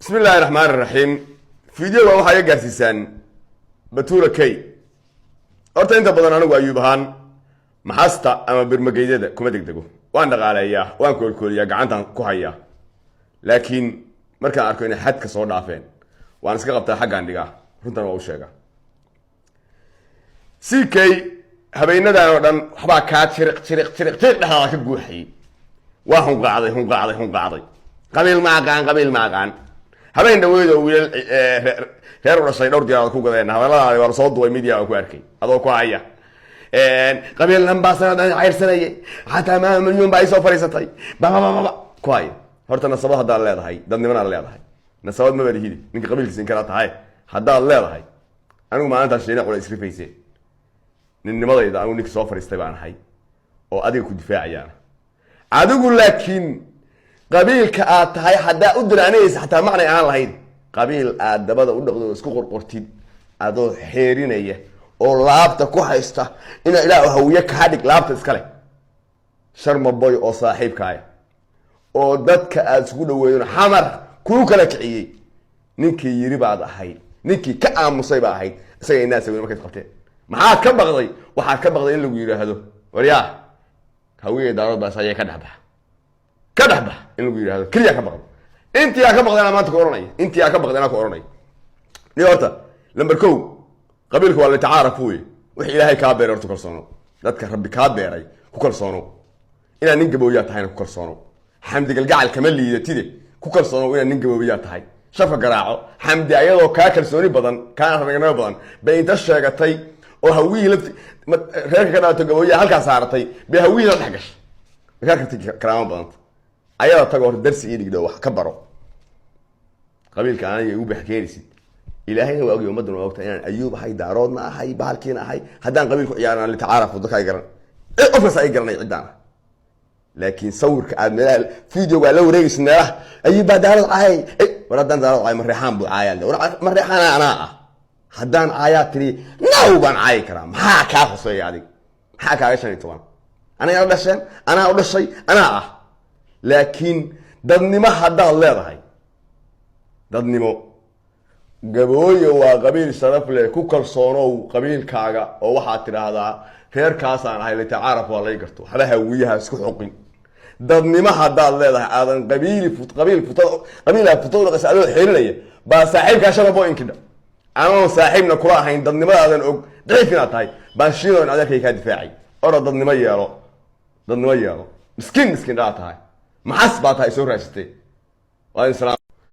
بسم الله الرحمن الرحيم فيديو waxaa iga gaarsiisaan batuula kay horta inta badan anigu ayuub ahaan maxasta ama birmageydada kuma degdego waan dhaqaaleeyaa waan koolkooliyaa gacantan ku hayaa laakiin markaan arko in xad ka soo dhaafeen waan iska qabtaa xaggan dhigaa runtan waa u sheegaa sikay habeenadan oo dhan waxba ka jiriq dhaxaa ka guuxay waa hunqaaday qabiil ma aqaan habeen dhaweedo wiil reer u dhashay dhowr diyaarad ku gadeen hadalada war soo duway media ku arkay adoo ku haya qabiil nambaasana cayrsanay hatta ma milyan baa soo fariisatay baba ku hay horta nasabad hada leedahay dadnimada leedahay nasabad ma balihidi ninka qabiilkiisa in kala tahay hada leedahay anigu maanta sheena qolo isrifaysay ninnimadayda anigu ninka soo fariistay baan ahay oo adiga ku difaacayaan adigu laakiin قبيل كأت هاي حدا أدرى أنيس حتى معنى أنا لهين قبيل أدبده ودقدو اسكو قرقرتين أدو حيرينية أو لابتا كوحيستا إن إله هويك هاديك لابتا اسكالي شرم بوي أو صاحب كاي أو دادك أسكولو ويدون حمر كلوك لك عيي نيكي يري بعض هاي نيكي كأم مصيبة هاي سيئ الناس يقولون ما كنت قبتين محاك كبغضي وحاك كبغضي إلو يري هدو ورياه هوية دارود باسايا كدحبها كدحبه إنه يقول هذا كل يا كبغض أنت يا كبغض أنا ما تكورني أنت يا كبغض أنا كورني ليوتا لما ركو قبيلك ولا تعارفوي وحي إلهي كابير أرتو كرسونو ذاتك ربي كابيري كوكرسونو إنا ننقبو ويات هاي كوكرسونو حمدي القاع الكمال اللي تيدي كوكرسونو إنا ننقبو ويات هاي شافا قراعو حمدي أيضو كاكرسوني بدن كان رجنا بدن بين تشاقتي وهويه لفت ريك كده تقبو ويا هالكا سارتي بهويه لا تحقش كاكرتي كرام بدن أيها تقول درس إيدك ده وح كبره قبيل كان أيوب حكيرسي إلهي هو أجي ومدن وقت يعني أيوب هاي دارودنا هاي بالكينا هاي هدان قبيل يعني اللي تعرف وذكر يقرن أفرس أي قرن عدنا لكن صور كأدمير فيديو قال له رئيس نراه أيوب دارود هاي وردان دارود هاي مريحان بالعيال ده مريحان أنا هدان آيات لي نوبان عاي كرام ها كافو صي هذيك ها كايشان يتوان أنا أقول الشيء أنا أقول الشيء أنا لكن dadnimo hadda leedahay dadnimo gabooyo waa qabiil sharaf leh ku kalsoonow qabiilkaaga oo waxa tiraahdaa reerkaas aan ahay la taaraf waa la garto haba hawiyaha isku xoqin dadnimo hadda leedahay aadan qabiila futo qasalo xiriiraya ba saaxiibka sharafo inkida ama saaxiibna kula ahayn dadnimadaadan og dhifina tahay ba shiino in adeerkay ka difaacay ora dadnimo yeelo miskin daa tahay محاسبة هاي سورة ستي وإن سلام